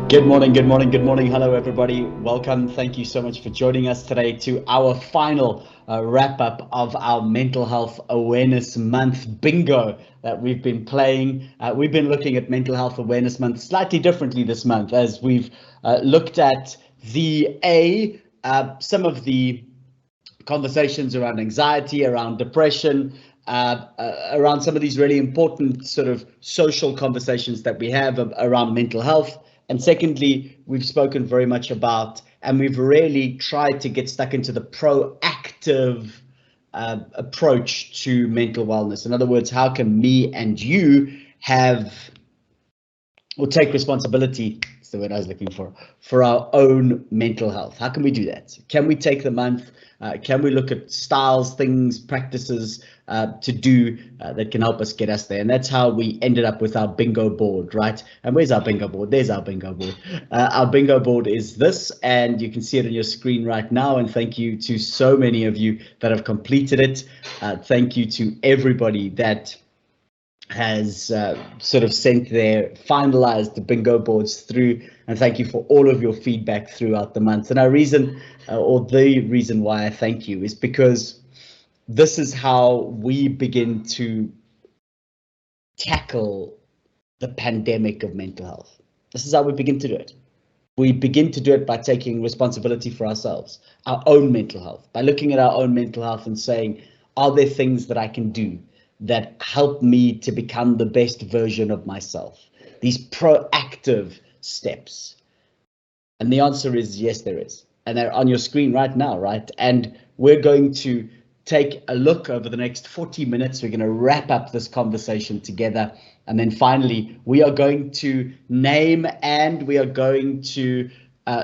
Good morning, good morning, good morning. Hello, everybody. Welcome. Thank you so much for joining us today to our final wrap up of our Mental Health Awareness Month bingo that we've been playing. We've been looking at Mental Health Awareness Month slightly differently this month as we've looked at some of the conversations around anxiety, around depression, around some of these really important sort of social conversations that we have around mental health. And secondly, we've spoken very much about, and we've really tried to get stuck into the proactive approach to mental wellness. In other words, how can me and you take responsibility, that's the word I was looking for our own mental health? How can we do that? Can we take the month? Can we look at styles, things, practices to do that can help us get us there? And that's how we ended up with our bingo board, right? And where's our bingo board? There's our bingo board. Our bingo board is this, and you can see it on your screen right now. And thank you to so many of you that have completed it. Thank you to everybody that has sort of sent their finalized the bingo boards through, and thank you for all of your feedback throughout the month. And the reason why I thank you is because this is how we begin to tackle the pandemic of mental health. This is how we begin to do it. We begin to do it by taking responsibility for ourselves, our own mental health, by looking at our own mental health and saying, are there things that I can do that help me to become the best version of myself? These proactive steps. And the answer is yes, there is. And they're on your screen right now, right? And we're going to take a look over the next 40 minutes. We're going to wrap up this conversation together. And then finally, we are going to name and we are going to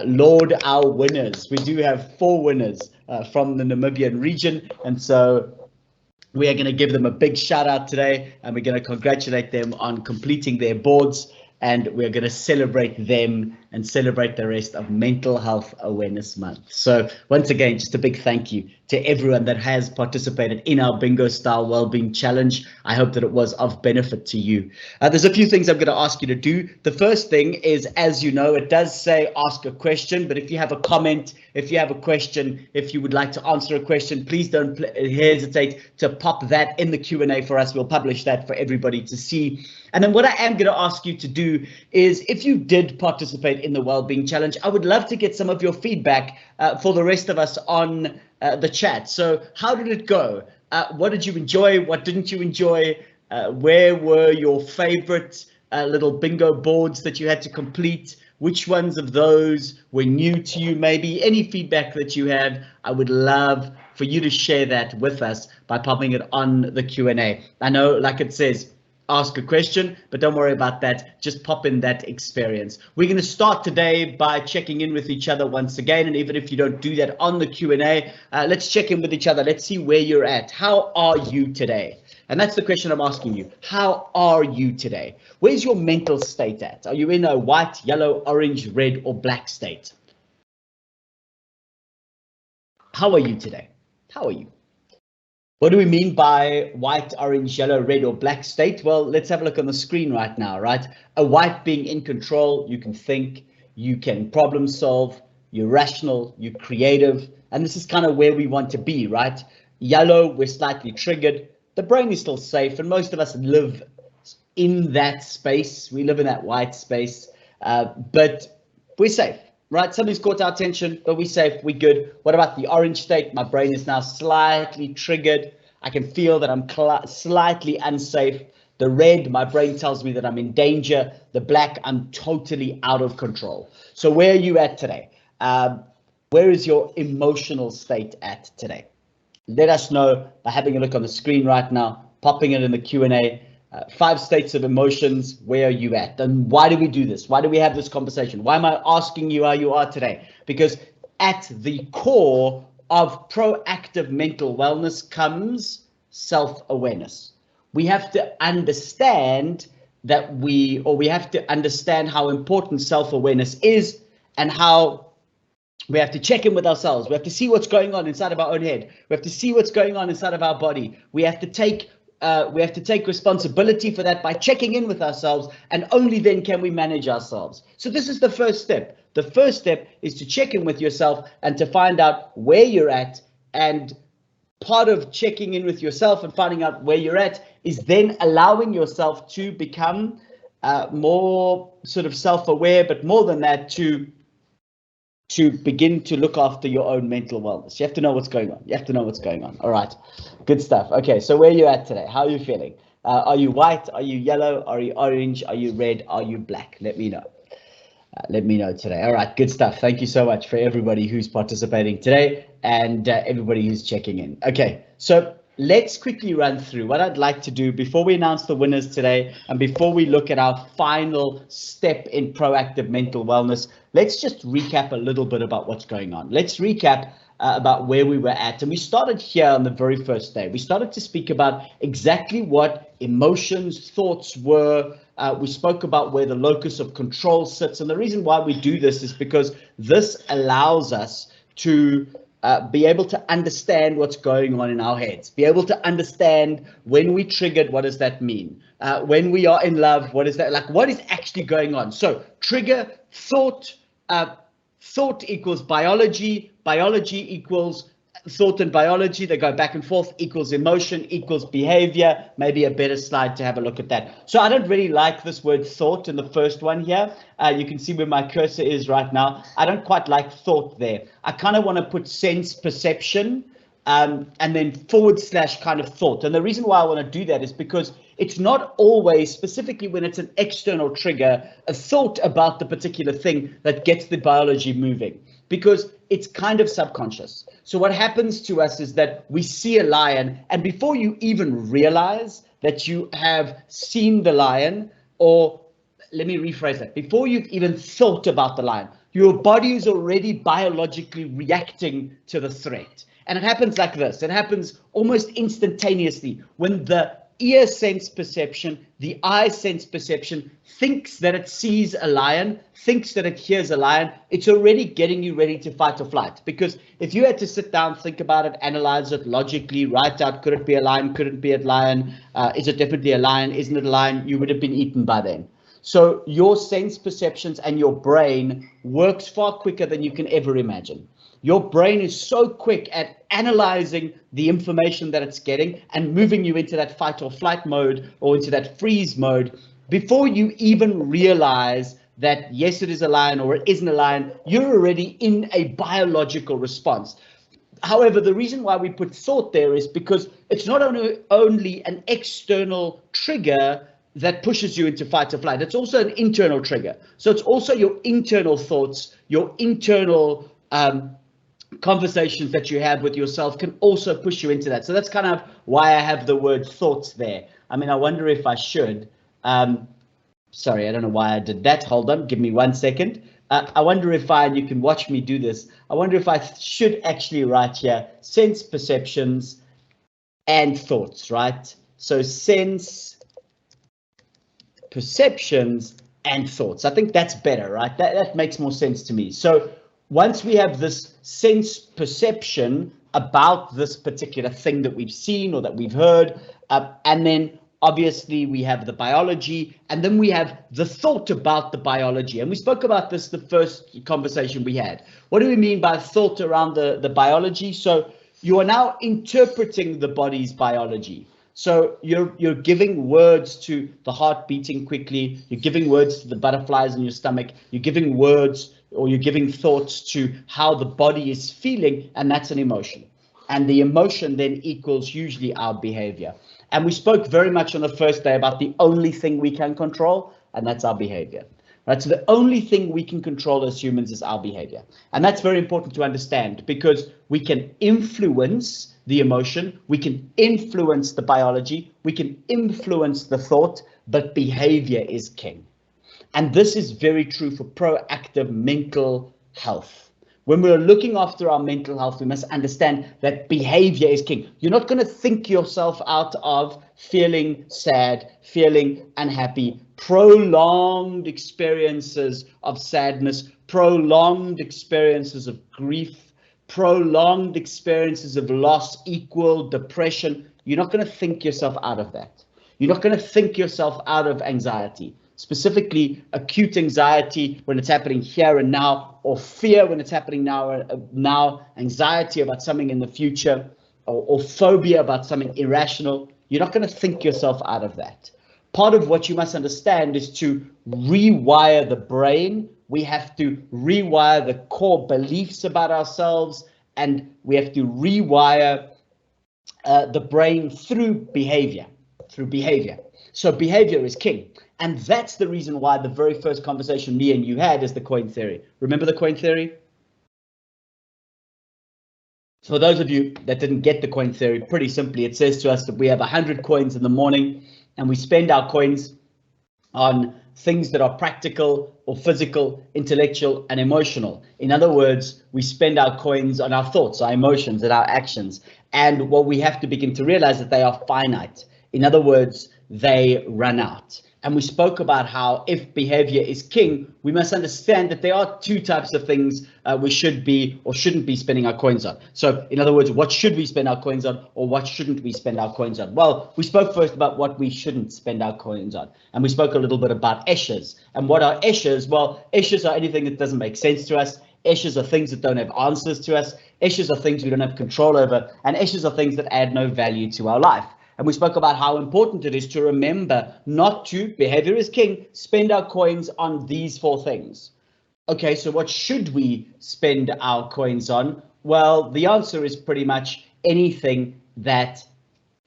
laud our winners. We do have 4 winners from the Namibian region. And so we are going to give them a big shout out today, and we're going to congratulate them on completing their boards, and we're going to celebrate them and celebrate the rest of Mental Health Awareness Month. So once again, just a big thank you to everyone that has participated in our bingo style wellbeing challenge. I hope that it was of benefit to you. There's a few things I'm going to ask you to do. The first thing is, as you know, it does say ask a question, but if you have a comment, if you have a question, if you would like to answer a question, please don't hesitate to pop that in the Q&A for us. We'll publish that for everybody to see. And then what I am going to ask you to do is, if you did participate in the Wellbeing Challenge, I would love to get some of your feedback for the rest of us on the chat. So how did it go? What did you enjoy? What didn't you enjoy? Where were your favorite little bingo boards that you had to complete? Which ones of those were new to you? Maybe any feedback that you had, I would love for you to share that with us by popping it on the Q&A. I know, like it says, ask a question, but don't worry about that. Just pop in that experience. We're going to start today by checking in with each other once again. And even if you don't do that on the Q&A, let's check in with each other. Let's see where you're at. How are you today? And that's the question I'm asking you. How are you today? Where's your mental state at? Are you in a white, yellow, orange, red, or black state? How are you today? How are you? What do we mean by white, orange, yellow, red, or black state? Well, let's have a look on the screen right now, right? A white being in control, you can think, you can problem solve, you're rational, you're creative, and this is kind of where we want to be, right? Yellow, we're slightly triggered, the brain is still safe, and most of us live in that space. We live in that white space, but we're safe. Right, something's caught our attention, but we're safe, we're good. What about the orange state? My brain is now slightly triggered. I can feel that I'm slightly unsafe. The red, my brain tells me that I'm in danger. The black, I'm totally out of control. So where are you at today? Where is your emotional state at today? Let us know by having a look on the screen right now, popping it in the Q&A. 5 states of emotions, where are you at? And why do we do this? Why do we have this conversation? Why am I asking you how you are today? Because at the core of proactive mental wellness comes self-awareness. We have to understand that we have to understand how important self-awareness is, and how we have to check in with ourselves. We have to see what's going on inside of our own head. We have to see what's going on inside of our body. We have to take we have to take responsibility for that by checking in with ourselves, and only then can we manage ourselves. So this is the first step. The first step is to check in with yourself and to find out where you're at. And part of checking in with yourself and finding out where you're at is then allowing yourself to become more sort of self-aware, but more than that, to begin to look after your own mental wellness. You have to know what's going on. You have to know what's going on. All right, good stuff. Okay, so where are you at today? How are you feeling? Are you white? Are you yellow? Are you orange? Are you red? Are you black? Let me know. Let me know today. All right, good stuff. Thank you so much for everybody who's participating today and everybody who's checking in. Okay, so let's quickly run through what I'd like to do before we announce the winners today and before we look at our final step in proactive mental wellness. Let's just recap a little bit about what's going on. Let's recap about where we were at. And we started here on the very first day. We started to speak about exactly what emotions, thoughts were. We spoke about where the locus of control sits. And the reason why we do this is because this allows us to be able to understand what's going on in our heads, be able to understand when we triggered, what does that mean? When we are in love, what is that like? What is actually going on? So trigger, thought, thought equals biology, biology equals thought and biology, they go back and forth, equals emotion, equals behavior. Maybe a better slide to have a look at that. So I don't really like this word thought in the first one here. You can see where my cursor is right now. I don't quite like thought there. I kind of want to put sense perception and then / kind of thought. And the reason why I want to do that is because it's not always, specifically when it's an external trigger, a thought about the particular thing that gets the biology moving, because it's kind of subconscious. So what happens to us is that we see a lion, and before you even realize that you have seen the lion, or let me rephrase that, before you've even thought about the lion, your body is already biologically reacting to the threat. And it happens like this. It happens almost instantaneously when the ear sense perception, the eye sense perception thinks that it sees a lion, thinks that it hears a lion. It's already getting you ready to fight or flight. Because if you had to sit down, think about it, analyze it logically, write out, could it be a lion, could it be a lion, is it definitely a lion, isn't it a lion, you would have been eaten by then. So your sense perceptions and your brain works far quicker than you can ever imagine. Your brain is so quick at analyzing the information that it's getting and moving you into that fight or flight mode or into that freeze mode before you even realize that, yes, it is a lion or it isn't a lion. You're already in a biological response. However, the reason why we put thought there is because it's not only an external trigger that pushes you into fight or flight. It's also an internal trigger. So it's also your internal thoughts, your internal conversations that you have with yourself can also push you into that. So that's kind of why I have the word thoughts there. I mean, I wonder if I should. Sorry, I don't know why I did that. Hold on, give me 1 second. I wonder if and you can watch me do this. I wonder if I should actually write here sense perceptions and thoughts, right? So sense perceptions and thoughts. I think that's better, right? That makes more sense to me. So once we have this sense perception about this particular thing that we've seen or that we've heard, and then obviously we have the biology, and then we have the thought about the biology. And we spoke about this the first conversation we had. What do we mean by thought around the biology? So you are now interpreting the body's biology. So you're giving words to the heart beating quickly, you're giving words to the butterflies in your stomach, you're giving words or you're giving thoughts to how the body is feeling, and that's an emotion. And the emotion then equals usually our behavior. And we spoke very much on the first day about the only thing we can control, and that's our behavior. Right? So the only thing we can control as humans is our behavior. And that's very important to understand, because we can influence the emotion, we can influence the biology, we can influence the thought, but behavior is king. And this is very true for proactive mental health. When we're looking after our mental health, we must understand that behavior is king. You're not going to think yourself out of feeling sad, feeling unhappy. Prolonged experiences of sadness, prolonged experiences of grief, prolonged experiences of loss equal depression, you're not going to think yourself out of that. You're not going to think yourself out of anxiety, specifically acute anxiety when it's happening here and now, or fear when it's happening now, anxiety about something in the future, or phobia about something irrational. You're not going to think yourself out of that. Part of what you must understand is to rewire the brain. We have to rewire the core beliefs about ourselves, and we have to rewire the brain through behavior. So behavior is king. And that's the reason why the very first conversation me and you had is the coin theory. Remember the coin theory? For those of you that didn't get the coin theory, pretty simply, it says to us that we have 100 coins in the morning and we spend our coins on things that are practical or physical, intellectual, and emotional. In other words, we spend our coins on our thoughts, our emotions, and our actions. And what we have to begin to realize that they are finite. In other words, they run out. And we spoke about how if behavior is king, we must understand that there are two types of things we should be or shouldn't be spending our coins on. So in other words, what should we spend our coins on, or what shouldn't we spend our coins on? Well, we spoke first about what we shouldn't spend our coins on. And we spoke a little bit about eshes. And what are eshes? Well, eshes are anything that doesn't make sense to us. Eshes are things that don't have answers to us. Eshes are things we don't have control over. And eshes are things that add no value to our life. And we spoke about how important it is to remember not to, behavior is king, spend our coins on these four things. Okay, so what should we spend our coins on? Well, the answer is pretty much anything that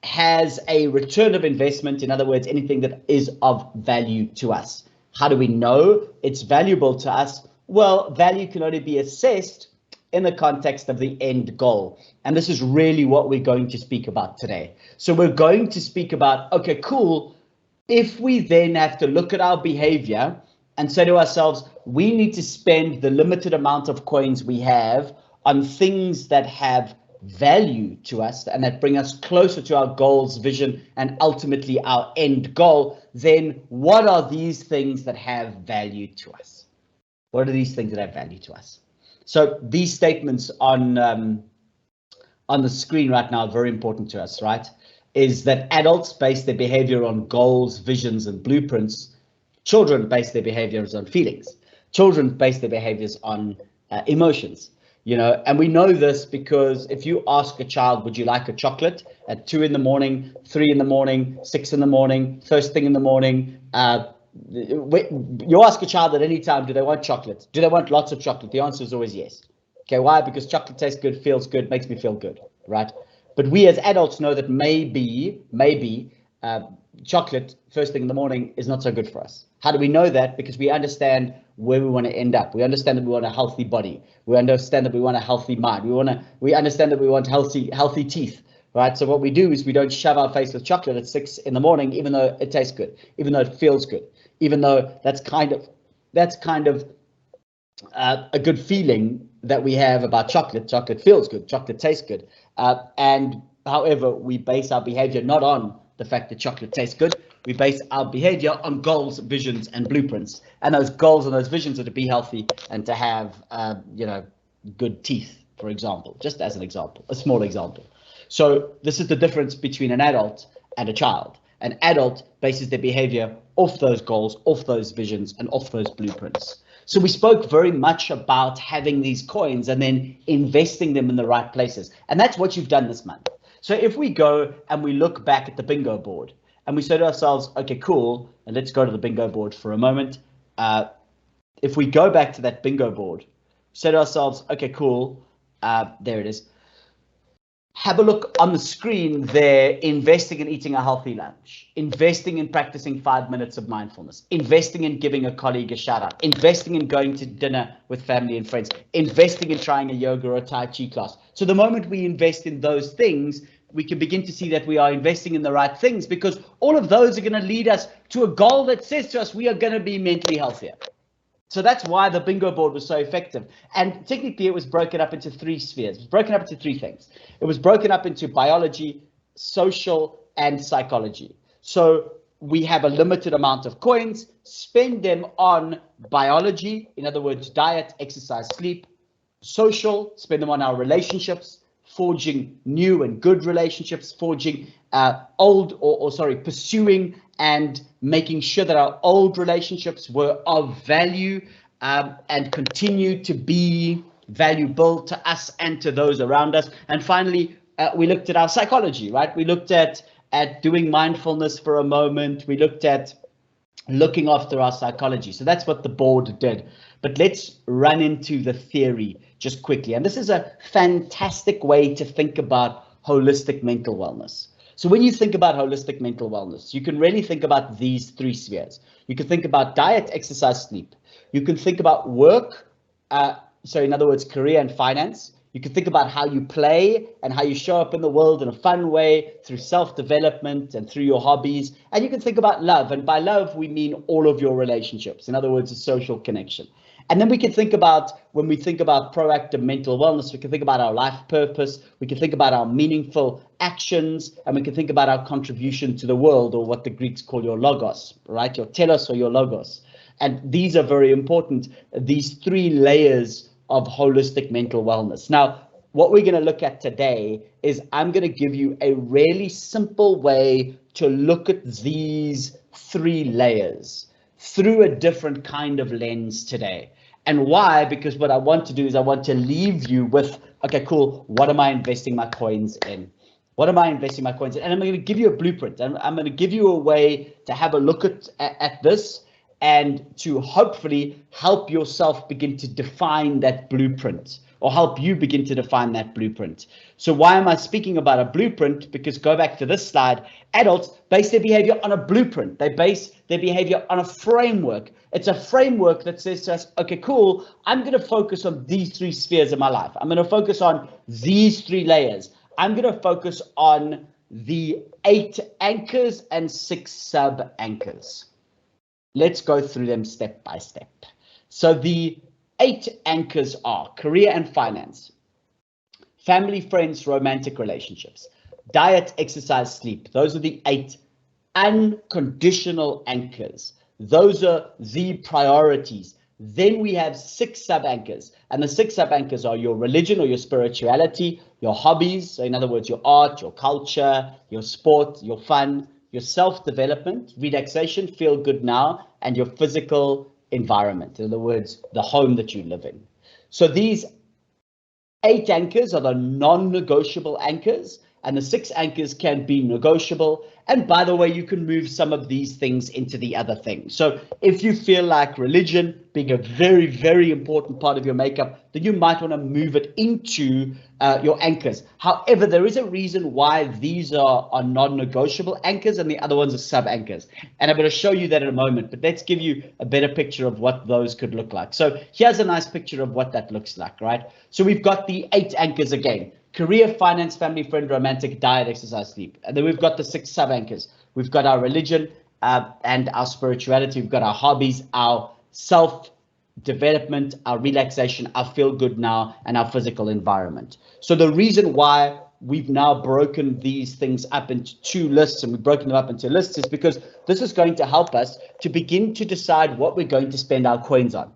has a return of investment. In other words, anything that is of value to us. How do we know it's valuable to us? Well, value can only be assessed in the context of the end goal. And this is really what we're going to speak about today. So we're going to speak about, okay, cool. If we then have to look at our behavior and say to ourselves, we need to spend the limited amount of coins we have on things that have value to us and that bring us closer to our goals, vision, and ultimately our end goal, then what are these things that have value to us? What are these things that have value to us? So these statements on the screen right now are very important to us, right? Is that adults base their behavior on goals, visions, and blueprints. Children base their behaviors on feelings. Children base their behaviors on emotions, you know, and we know this because if you ask a child, would you like a chocolate at 2 in the morning, 3 in the morning, 6 in the morning, first thing in the morning, you ask a child at any time, do they want chocolate? Do they want lots of chocolate? The answer is always yes. Okay, why? Because chocolate tastes good, feels good, makes me feel good, right? But we as adults know that maybe chocolate first thing in the morning is not so good for us. How do we know that? Because we understand where we want to end up. We understand that we want a healthy body. We understand that we want a healthy mind. We understand that we want healthy teeth. Right, so what we do is we don't shove our face with chocolate at 6 in the morning, even though it tastes good, even though it feels good, even though that's kind of a good feeling that we have about chocolate. Chocolate feels good, chocolate tastes good, and however, we base our behavior not on the fact that chocolate tastes good. We base our behavior on goals, visions, and blueprints, and those goals and those visions are to be healthy and to have good teeth, for example, just as an example, a small example. So this is the difference between an adult and a child. An adult bases their behavior off those goals, off those visions, and off those blueprints. So we spoke very much about having these coins and then investing them in the right places. And that's what you've done this month. So if we go and we look back at the bingo board and we say to ourselves, okay, cool, and let's go to the bingo board for a moment. If we go back to that bingo board, say to ourselves, okay, cool, there it is. Have a look on the screen there, investing in eating a healthy lunch, investing in practicing 5 minutes of mindfulness, investing in giving a colleague a shout out, investing in going to dinner with family and friends, investing in trying a yoga or a Tai Chi class. So the moment we invest in those things, we can begin to see that we are investing in the right things, because all of those are going to lead us to a goal that says to us we are going to be mentally healthier. So that's why the bingo board was so effective. And technically it was broken up into 3 spheres. It was broken up into 3 things. It was broken up into biology, social, and psychology. So we have a limited amount of coins, spend them on biology, in other words, diet, exercise, sleep. Social, spend them on our relationships, forging new and good relationships, forging pursuing and making sure that our old relationships were of value and continue to be valuable to us and to those around us. And finally, we looked at our psychology, right? We looked at doing mindfulness for a moment. We looked at looking after our psychology. So that's what the board did. But let's run into the theory just quickly. And this is a fantastic way to think about holistic mental wellness. So when you think about holistic mental wellness, you can really think about these three spheres. You can think about diet, exercise, sleep. You can think about work, so in other words, career and finance. You can think about how you play and how you show up in the world in a fun way through self-development and through your hobbies. And you can think about love. And by love, we mean all of your relationships. In other words, a social connection. And then we can think about, when we think about proactive mental wellness, we can think about our life purpose. We can think about our meaningful actions, and we can think about our contribution to the world, or what the Greeks call your logos, right? Your telos or your logos. And these are very important, these three layers of holistic mental wellness. Now, what we're going to look at today is I'm going to give you a really simple way to look at these three layers through a different kind of lens today. And why? Because what I want to do is I want to leave you with, okay, cool, what am I investing my coins in? What am I investing my coins in? And I'm going to give you a blueprint. I'm going to give you a way to have a look at this and to hopefully help yourself begin to define that blueprint, or help you begin to define that blueprint. So why am I speaking about a blueprint? Because go back to this slide. Adults base their behavior on a blueprint. They base their behavior on a framework. It's a framework that says to us, okay, cool, I'm going to focus on these three spheres of my life. I'm going to focus on these three layers. I'm going to focus on the 8 anchors and 6 sub anchors. Let's go through them step by step. So the 8 anchors are career and finance, family, friends, romantic relationships, diet, exercise, sleep. Those are the 8 unconditional anchors. Those are the priorities. Then we have 6 sub anchors, and the 6 sub anchors are your religion or your spirituality, your hobbies, so in other words, your art, your culture, your sport, your fun, your self-development, relaxation, feel good now, and your physical environment. In other words, the home that you live in. So these 8 anchors are the non-negotiable anchors, and the 6 anchors can be negotiable. And by the way, you can move some of these things into the other things. So if you feel like religion being a very, very important part of your makeup, then you might want to move it into your anchors. However, there is a reason why these are non-negotiable anchors and the other ones are sub-anchors. And I'm going to show you that in a moment, but let's give you a better picture of what those could look like. So here's a nice picture of what that looks like, right? So we've got the 8 anchors again. Career, finance, family, friend, romantic, diet, exercise, sleep. And then we've got the 6 sub-anchors. We've got our religion and our spirituality. We've got our hobbies, our self-development, our relaxation, our feel-good now, and our physical environment. So the reason why we've now broken these things up into 2 lists, and we've broken them up into lists, is because this is going to help us to begin to decide what we're going to spend our coins on.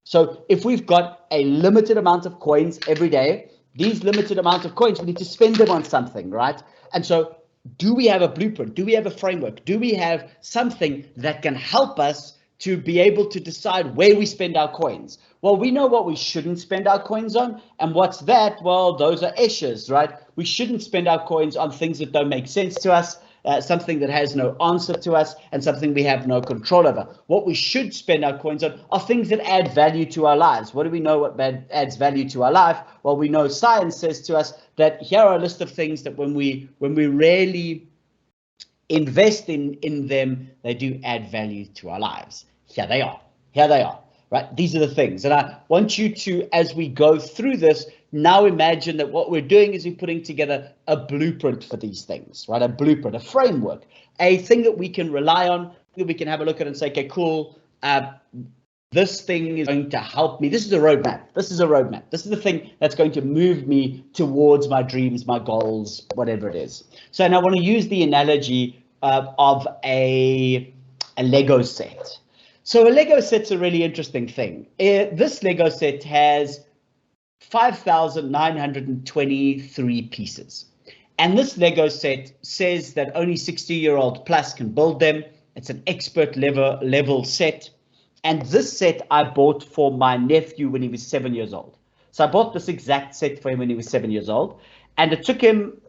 So if we've got a limited amount of coins every day, these limited amount of coins, we need to spend them on something, right? And so do we have a blueprint? Do we have a framework? Do we have something that can help us to be able to decide where we spend our coins? Well, we know what we shouldn't spend our coins on. And what's that? Well, those are issues, right? We shouldn't spend our coins on things that don't make sense to us, something that has no answer to us, and something we have no control over. What we should spend our coins on are things that add value to our lives. What do we know what adds value to our life? Well, we know science says to us that here are a list of things that when we really invest in them, they do add value to our lives. Here they are. Here they are. Right? These are the things. And I want you to, as we go through this, now imagine that what we're doing is we're putting together a blueprint for these things, right? A blueprint, a framework, a thing that we can rely on, that we can have a look at and say, okay, cool. This thing is going to help me. This is a roadmap. This is a roadmap. This is the thing that's going to move me towards my dreams, my goals, whatever it is. So, and I want to use the analogy of a Lego set. So a Lego set's a really interesting thing. This Lego set has 5,923 pieces. And this Lego set says that only 60-year-old plus can build them. It's an expert level set. And this set I bought for my nephew when he was 7 years old. So I bought this exact set for him when he was 7 years old. And it took him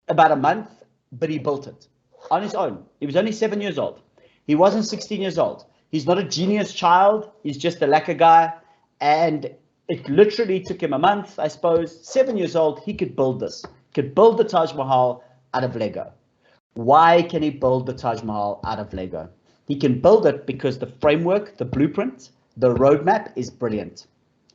about a month, but he built it on his own. He was only 7 years old. He wasn't 16 years old. He's not a genius child. He's just a lacquer guy. And it literally took him a month, I suppose. 7 years old, he could build this. He could build the Taj Mahal out of Lego. Why can he build the Taj Mahal out of Lego? He can build it because the framework, the blueprint, the roadmap is brilliant.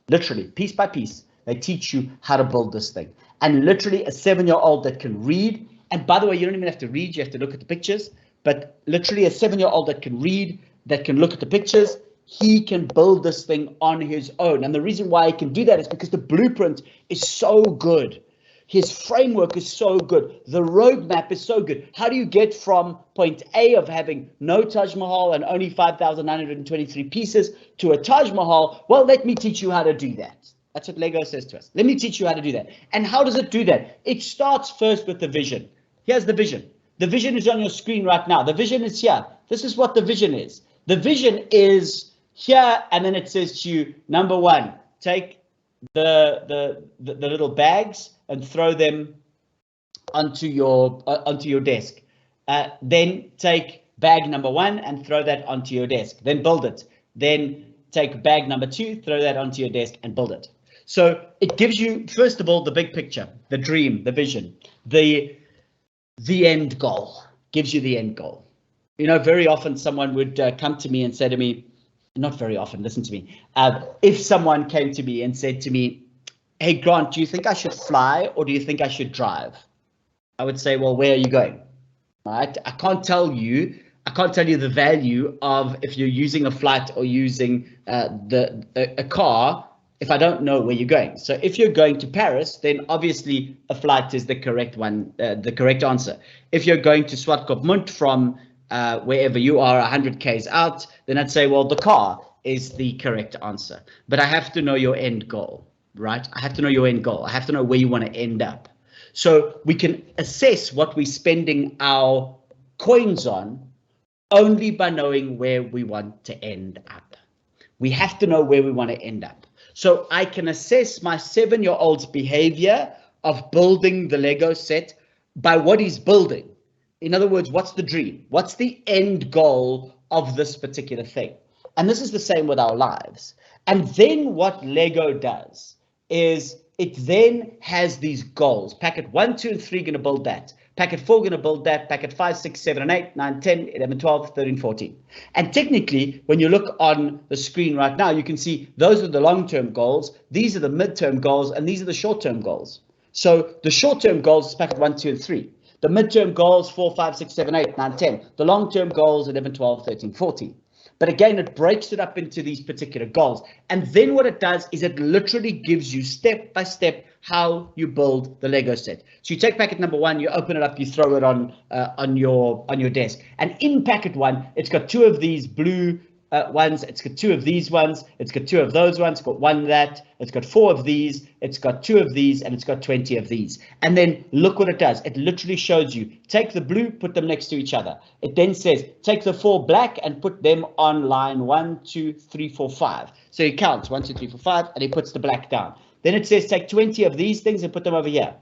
Literally, piece by piece, they teach you how to build this thing. And literally a 7-year-old that can read, and by the way, you don't even have to read, you have to look at the pictures, but literally a 7-year-old that can read, that can look at the pictures, he can build this thing on his own. And the reason why he can do that is because the blueprint is so good. His framework is so good. The roadmap is so good. How do you get from point A of having no Taj Mahal and only 5,923 pieces to a Taj Mahal? Well, let me teach you how to do that. That's what Lego says to us. Let me teach you how to do that. And how does it do that? It starts first with the vision. Here's the vision. The vision is on your screen right now. The vision is here. This is what the vision is. The vision is here, and then it says to you, number one, take the little bags and throw them onto your desk. Then take bag number one and throw that onto your desk. Then build it. Then take bag number two, throw that onto your desk and build it. So it gives you, first of all, the big picture, the dream, the vision, the end goal. Gives you the end goal. You know, very often someone would come to me and say to me, not very often, listen to me. If someone came to me and said to me, hey, Grant, do you think I should fly or do you think I should drive? I would say, well, where are you going? Right? I can't tell you the value of if you're using a flight or using a car if I don't know where you're going. So if you're going to Paris, then obviously a flight is the correct one, the correct answer. If you're going to Swakopmund from wherever you are 100 k's out, then I'd say, well, the car is the correct answer. But I have to know your end goal, right? I have to know your end goal. I have to know where you want to end up. So we can assess what we're spending our coins on only by knowing where we want to end up. We have to know where we want to end up. So I can assess my 7-year-old's behavior of building the Lego set by what he's building. In other words, what's the dream? What's the end goal of this particular thing? And this is the same with our lives. And then what Lego does is it then has these goals. Packet 1, 2, and 3 going to build that. Packet 4 going to build that. Packet 5, 6, 7, and 8, 9, 10, 11, 12, 13, 14. And technically, when you look on the screen right now, you can see those are the long-term goals. These are the mid-term goals, and these are the short-term goals. So the short-term goals is packet 1, 2, and 3. The midterm goals, 4, 5, 6, 7, 8, 9, 10. The long-term goals, 11, 12, 13, 14. But again, it breaks it up into these particular goals. And then what it does is it literally gives you step by step how you build the Lego set. So you take packet number 1, you open it up, you throw it on your desk. And in packet 1, it's got 2 of these blue ones, it's got 2 of these ones, it's got 2 of those ones, it's got 1 of that, it's got 4 of these, it's got 2 of these, and it's got 20 of these. And then look what it does. It literally shows you, take the blue, put them next to each other. It then says, take the 4 black and put them on line 1, 2, 3, 4, 5. So he counts 1, 2, 3, 4, 5, and he puts the black down. Then it says, take 20 of these things and put them over here.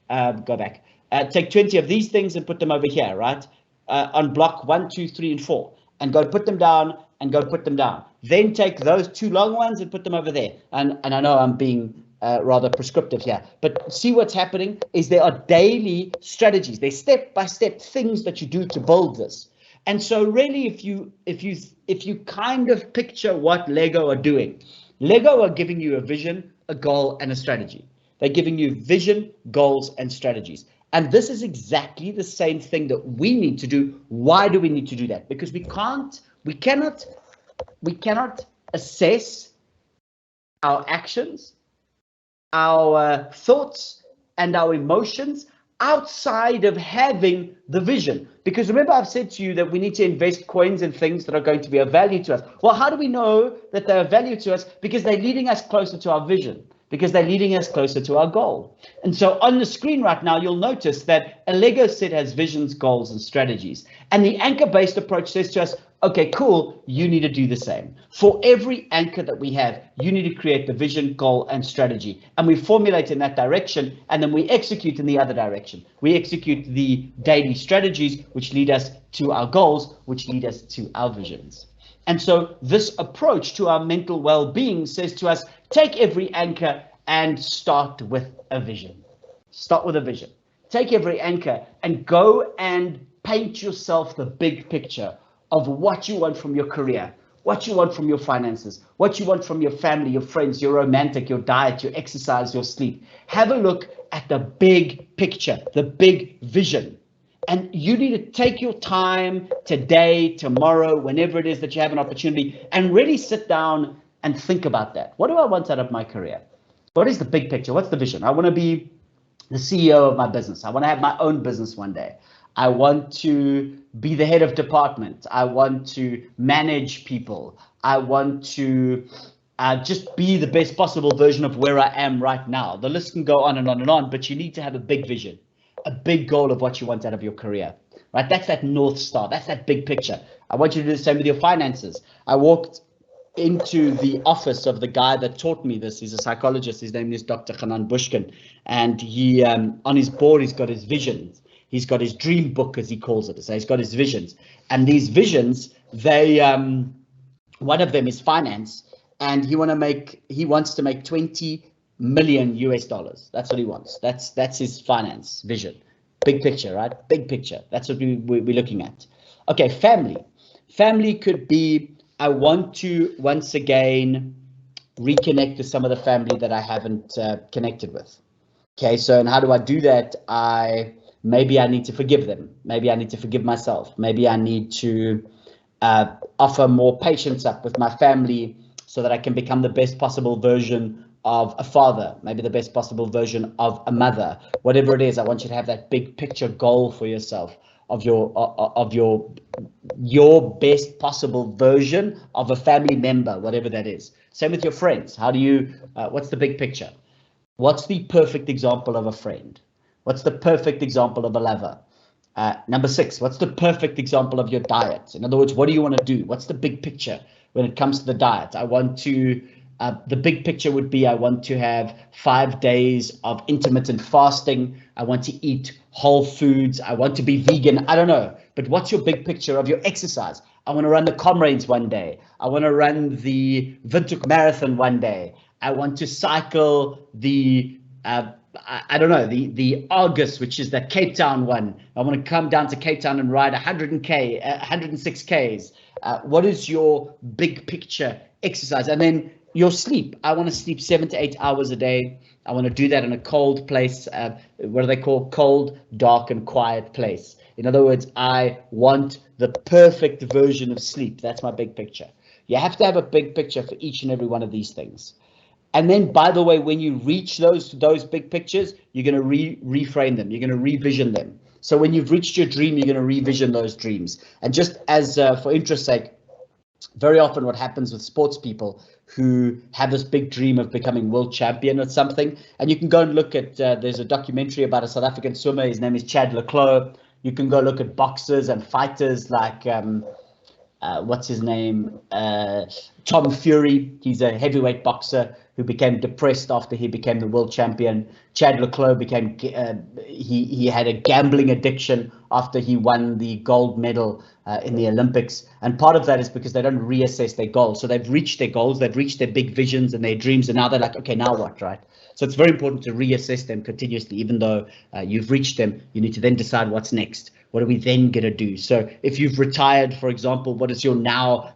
Go back. Take 20 of these things and put them over here, right? On block 1, 2, 3, and 4. And go put them down and go put them down. Then take those 2 long ones and put them over there. And I know I'm being rather prescriptive here, but see what's happening is there are daily strategies. They're step-by-step things that you do to build this. And so really, if you kind of picture what Lego are doing, Lego are giving you a vision, a goal, and a strategy. They're giving you vision, goals, and strategies. And this is exactly the same thing that we need to do. Why do we need to do that? Because we cannot assess our actions, our thoughts, and our emotions outside of having the vision. Because remember, I've said to you that we need to invest coins in things that are going to be of value to us. Well, how do we know that they're of value to us? Because they're leading us closer to our vision. because they're leading us closer to our goal. And so on the screen right now, you'll notice that a Lego set has visions, goals, and strategies. And the anchor-based approach says to us, okay, cool, you need to do the same. For every anchor that we have, you need to create the vision, goal, and strategy. And we formulate in that direction, and then we execute in the other direction. We execute the daily strategies, which lead us to our goals, which lead us to our visions. And so this approach to our mental well-being says to us, take every anchor and start with a vision. Start with a vision. Take every anchor and go and paint yourself the big picture of what you want from your career, what you want from your finances, what you want from your family, your friends, your romantic, your diet, your exercise, your sleep. Have a look at the big picture, the big vision. And you need to take your time today, tomorrow, whenever it is that you have an opportunity, and really sit down and think about that. What do I want out of my career? What is the big picture? What's the vision? I want to be the CEO of my business. I want to have my own business one day. I want to be the head of department. I want to manage people. I want to just be the best possible version of where I am right now. The list can go on and on and on, but you need to have a big vision, a big goal of what you want out of your career, right? That's that North Star. That's that big picture. I want you to do the same with your finances. I walked into the office of the guy that taught me this. He's a psychologist. His name is Dr. Hanan Bushkin. And he, on his board, he's got his visions. He's got his dream book, as he calls it. So he's got his visions. And these visions, they, one of them is finance. And he wants to make 20 million US dollars. That's what he wants. That's his finance vision. Big picture, right? Big picture. That's what we're looking at. Okay, family. Family could be, I want to once again reconnect with some of the family that I haven't connected with. Okay, so and how do I do that? Maybe I need to forgive them. Maybe I need to forgive myself. Maybe I need to offer more patience up with my family so that I can become the best possible version of a father, maybe the best possible version of a mother. Whatever it is, I want you to have that big picture goal for yourself of your best possible version of a family member, whatever that is. Same with your friends. How do you, what's the big picture? What's the perfect example of a friend? What's the perfect example of a lover? Number 6, what's the perfect example of your diet? In other words, what do you want to do? What's the big picture when it comes to the diet? I want to, the big picture would be, I want to have 5 days of intermittent fasting. I want to eat whole foods. I want to be vegan. I don't know. But what's your big picture of your exercise? I want to run the Comrades one day. I want to run the Windhoek Marathon one day. I want to cycle the I don't know, the Argus, which is the Cape Town one. I want to come down to Cape Town and ride 106 Ks. What is your big picture exercise? And then your sleep. I want to sleep 7 to 8 hours a day. I want to do that in a cold place. What do they call cold, dark, and quiet place? In other words, I want the perfect version of sleep. That's my big picture. You have to have a big picture for each and every one of these things. And then, by the way, when you reach those big pictures, you're going to reframe them. You're going to revision them. So when you've reached your dream, you're going to revision those dreams. And just as for interest's sake, very often what happens with sports people who have this big dream of becoming world champion or something, and you can go and look at, there's a documentary about a South African swimmer. His name is Chad Leclerc. You can go look at boxers and fighters like, what's his name? Tom Fury. He's a heavyweight boxer who became depressed after he became the world champion. Chad Leclerc became, he had a gambling addiction after he won the gold medal in the Olympics. And part of that is because they don't reassess their goals. So they've reached their goals, they've reached their big visions and their dreams, and now they're like, okay, now what, right? So it's very important to reassess them continuously. Even though you've reached them, you need to then decide what's next. What are we then going to do? So if you've retired, for example, what does your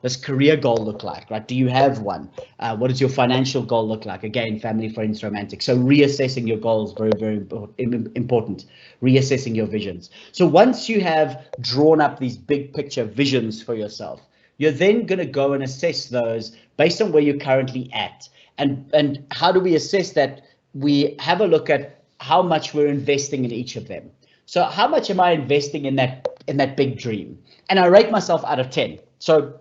this career goal look like, right? Do you have one? What does your financial goal look like? Again, family, friends, romantic. So reassessing your goals, very, very important. Reassessing your visions. So once you have drawn up these big picture visions for yourself, you're then going to go and assess those based on where you're currently at. And how do we assess that? We have a look at how much we're investing in each of them. So how much am I investing in that big dream? And I rate myself out of 10. So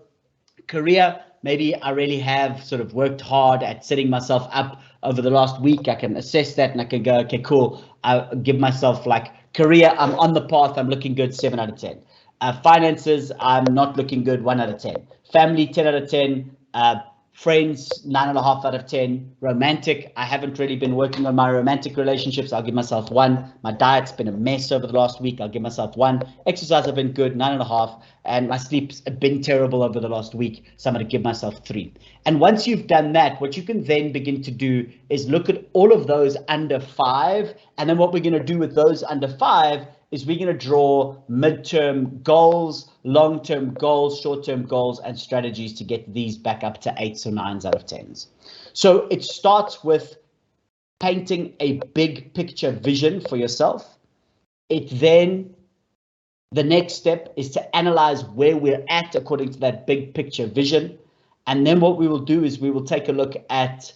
career, maybe I really have sort of worked hard at setting myself up over the last week. I can assess that and I can go, okay, cool. I'll give myself like career, I'm on the path, I'm looking good, 7 out of 10. Finances, I'm not looking good, 1 out of 10. Family, 10 out of 10. Friends, 9.5 out of 10. Romantic, I haven't really been working on my romantic relationships. I'll give myself 1. My diet's been a mess over the last week. I'll give myself 1. Exercise have been good, 9.5. And my sleep's been terrible over the last week, so I'm going to give myself 3. And once you've done that, what you can then begin to do is look at all of those under 5. And then what we're going to do with those under 5 is we're going to draw midterm goals, long-term goals, short-term goals, and strategies to get these back up to 8s or 9s out of 10s. So it starts with painting a big picture vision for yourself. The next step is to analyze where we're at according to that big picture vision. And then what we will do is we will take a look at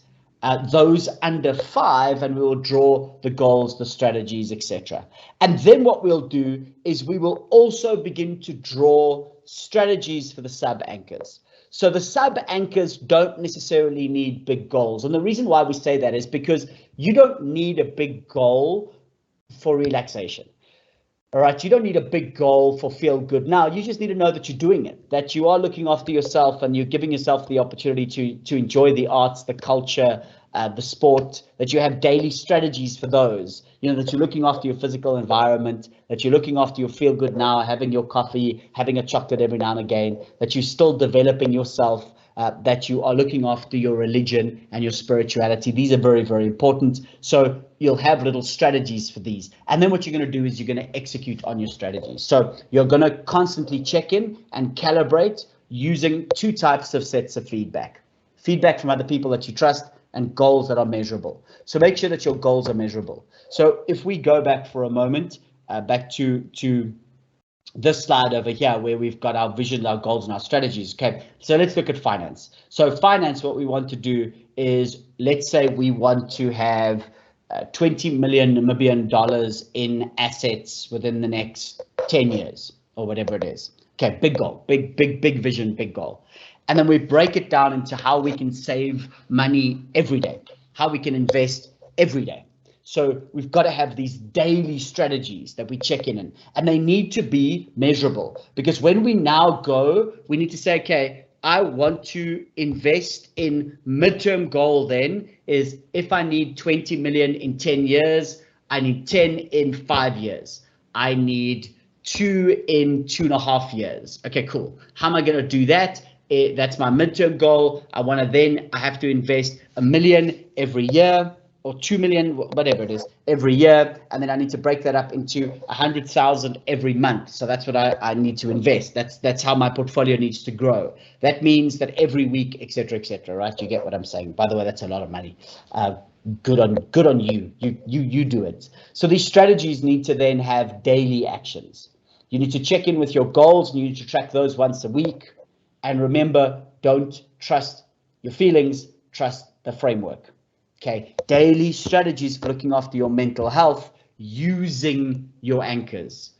those under 5, and we will draw the goals, the strategies, etc. And then what we'll do is we will also begin to draw strategies for the sub anchors. So the sub anchors don't necessarily need big goals. And the reason why we say that is because you don't need a big goal for relaxation. All right, you don't need a big goal for feel good now. You just need to know that you're doing it, that you are looking after yourself and you're giving yourself the opportunity to enjoy the arts, the culture, the sport, that you have daily strategies for those, that you're looking after your physical environment, that you're looking after your feel good now, having your coffee, having a chocolate every now and again, that you're still developing yourself, that you are looking after your religion and your spirituality. These are very, very important. So you'll have little strategies for these. And then what you're going to do is you're going to execute on your strategies. So you're going to constantly check in and calibrate using 2 types of sets of feedback. Feedback from other people that you trust and goals that are measurable. So make sure that your goals are measurable. So if we go back for a moment, back to this slide over here where we've got our vision, our goals, and our strategies. Okay, so let's look at finance. So finance, what we want to do is, let's say we want to have 20 million Namibian dollars in assets within the next 10 years or whatever it is. Okay, big goal, big vision, big goal. And then we break it down into how we can save money every day, how we can invest every day. So we've got to have these daily strategies that we check in, and they need to be measurable, because when we now go, we need to say, okay, I want to invest in midterm goal. Then is, if I need 20 million in 10 years, I need 10 in 5 years. I need 2 in 2.5 years. Okay, cool. How am I going to do that? That's my midterm goal. I have to invest 1 million every year, or 2 million, whatever it is, every year. And then I need to break that up into 100,000 every month. So that's what I need to invest. That's how my portfolio needs to grow. That means that every week, etc., right? You get what I'm saying. By the way, that's a lot of money. Good on you. You do it. So these strategies need to then have daily actions. You need to check in with your goals, and you need to track those once a week. And remember, don't trust your feelings, trust the framework. Okay, daily strategies for looking after your mental health using your anchors.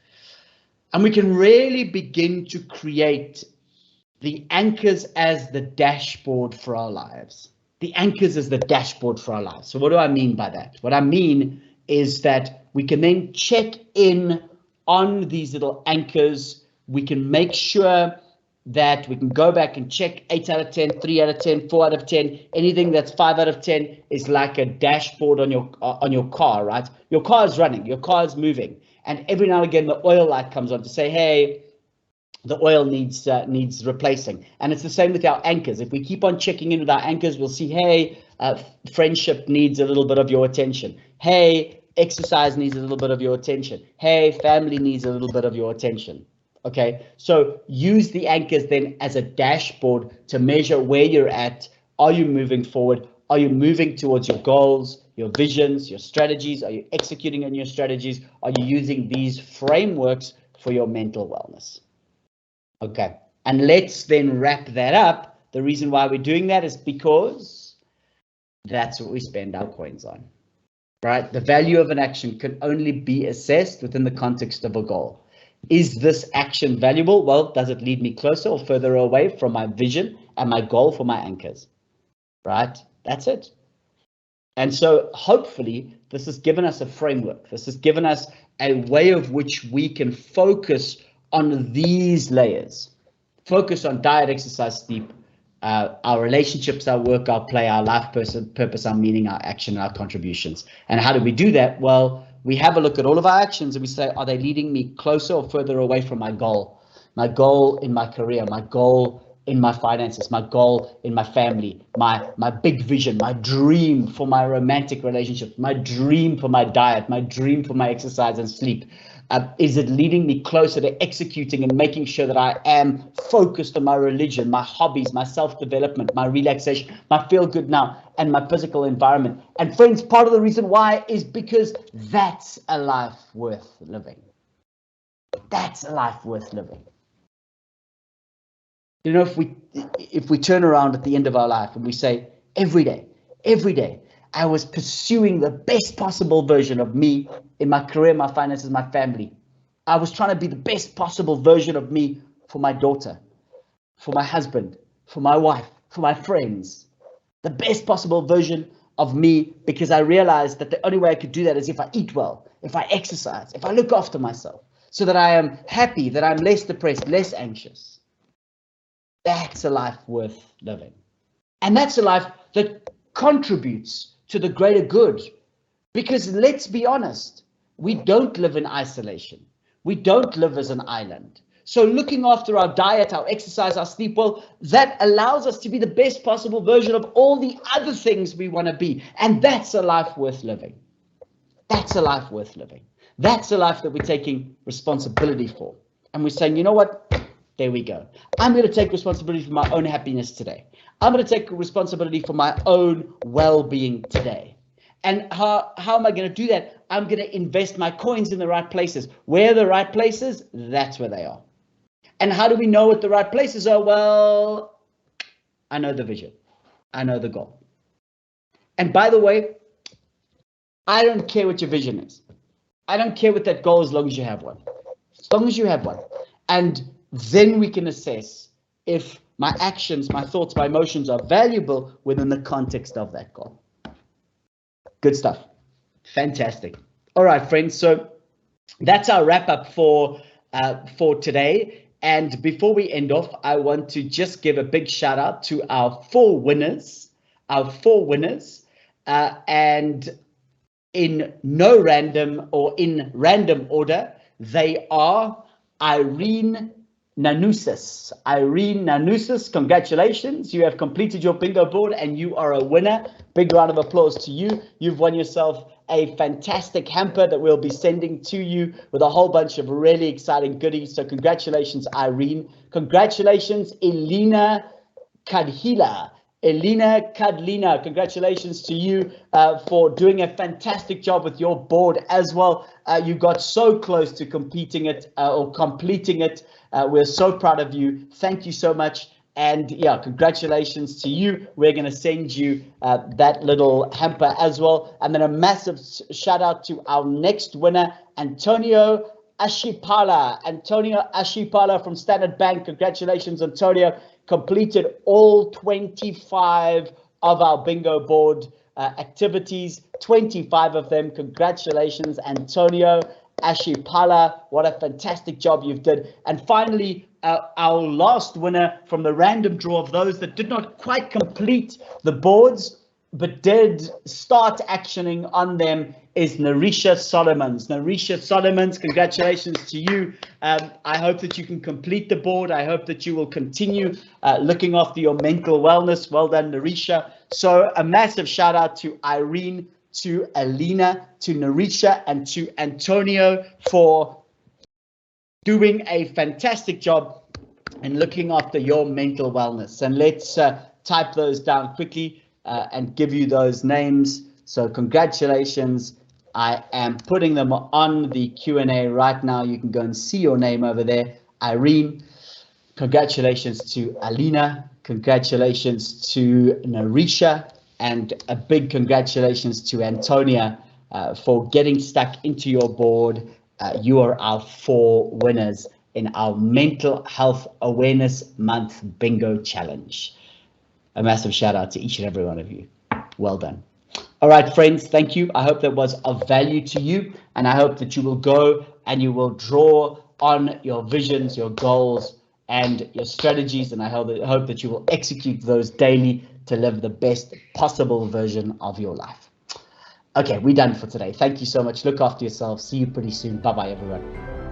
And we can really begin to create the anchors as the dashboard for our lives. The anchors as the dashboard for our lives. So what do I mean by that? What I mean is that we can then check in on these little anchors. We can make sure that we can go back and check 8 out of 10, 3 out of 10, 4 out of 10, anything that's 5 out of 10 is like a dashboard on your car, right? Your car is running, your car is moving, and every now and again the oil light comes on to say, hey, the oil needs replacing. And it's the same with our anchors. If we keep on checking in with our anchors, we'll see, hey, friendship needs a little bit of your attention. Hey, exercise needs a little bit of your attention. Hey, family needs a little bit of your attention. Okay, so use the anchors then as a dashboard to measure where you're at. Are you moving forward? Are you moving towards your goals, your visions, your strategies? Are you executing on your strategies? Are you using these frameworks for your mental wellness? Okay, and let's then wrap that up. The reason why we're doing that is because that's what we spend our coins on, right? The value of an action can only be assessed within the context of a goal. Is this action valuable? Well, does it lead me closer or further away from my vision and my goal for my anchors, right? That's it. And so hopefully this has given us a framework. This has given us a way of which we can focus on these layers. Focus on diet, exercise, sleep, our relationships, our work, our play, our life purpose, our meaning, our action, our contributions. And how do we do that? Well, we have a look at all of our actions and we say, are they leading me closer or further away from my goal? My goal in my career, my goal in my finances, my goal in my family, my big vision, my dream for my romantic relationship, my dream for my diet, my dream for my exercise and sleep. Is it leading me closer to executing and making sure that I am focused on my religion, my hobbies, my self-development, my relaxation, my feel good now, and my physical environment? And friends, part of the reason why is because that's a life worth living. That's a life worth living. You know, if we turn around at the end of our life and we say, every day, I was pursuing the best possible version of me in my career, my finances, my family. I was trying to be the best possible version of me for my daughter, for my husband, for my wife, for my friends. The best possible version of me, because I realized that the only way I could do that is if I eat well, if I exercise, if I look after myself, so that I am happy, that I'm less depressed, less anxious. That's a life worth living. And that's a life that contributes to the greater good. Because let's be honest, we don't live in isolation. We don't live as an island. So looking after our diet, our exercise, our sleep, well, that allows us to be the best possible version of all the other things we want to be. And that's a life worth living. That's a life worth living. That's a life that we're taking responsibility for. And we're saying, you know what? There we go. I'm going to take responsibility for my own happiness today. I'm going to take responsibility for my own well-being today. And how am I going to do that? I'm going to invest my coins in the right places. Where are the right places? That's where they are. And how do we know what the right places are? Well, I know the vision. I know the goal. And by the way, I don't care what your vision is. I don't care what that goal is, as long as you have one. As long as you have one. And then we can assess if my actions, my thoughts, my emotions are valuable within the context of that goal. Good stuff. Fantastic. All right, friends. So that's our wrap up for today. And before we end off, I want to just give a big shout out to our four winners. And in no random or in random order, they are Irene Nanusis. Irene Nanusis, congratulations. You have completed your bingo board and you are a winner. Big round of applause to you. You've won yourself a fantastic hamper that we'll be sending to you with a whole bunch of really exciting goodies. So congratulations, Irene. Congratulations, Elena Kadhila. Congratulations to you for doing a fantastic job with your board as well. You got so close to completing it. We're so proud of you. Thank you so much. And yeah, congratulations to you. We're going to send you that little hamper as well. And then a massive shout out to our next winner, Antonio Ashipala. Antonio Ashipala from Standard Bank. Congratulations, Antonio. Completed all 25 of our bingo board activities, 25 of them. Congratulations, Antonio Ashipala. What a fantastic job you've did. And finally, our last winner from the random draw of those that did not quite complete the boards, but did start actioning on them, is Narisha Solomons. Narisha Solomons, congratulations to you. I hope that you can complete the board. I hope that you will continue looking after your mental wellness. Well done, Narisha. So a massive shout out to Irene, to Alina, to Narisha, and to Antonio for doing a fantastic job in looking after your mental wellness. And let's type those down quickly and give you those names. So congratulations. I am putting them on the Q&A right now. You can go and see your name over there. Irene, congratulations to Alina. Congratulations to Narisha. And a big congratulations to Antonia for getting stuck into your board. You are our 4 winners in our Mental Health Awareness Month Bingo Challenge. A massive shout out to each and every one of you. Well done. All right, friends, thank you. I hope that was of value to you, and I hope that you will go and you will draw on your visions, your goals, and your strategies, and I hope that you will execute those daily to live the best possible version of your life. Okay, we're done for today. Thank you so much. Look after yourselves. See you pretty soon. Bye-bye, everyone.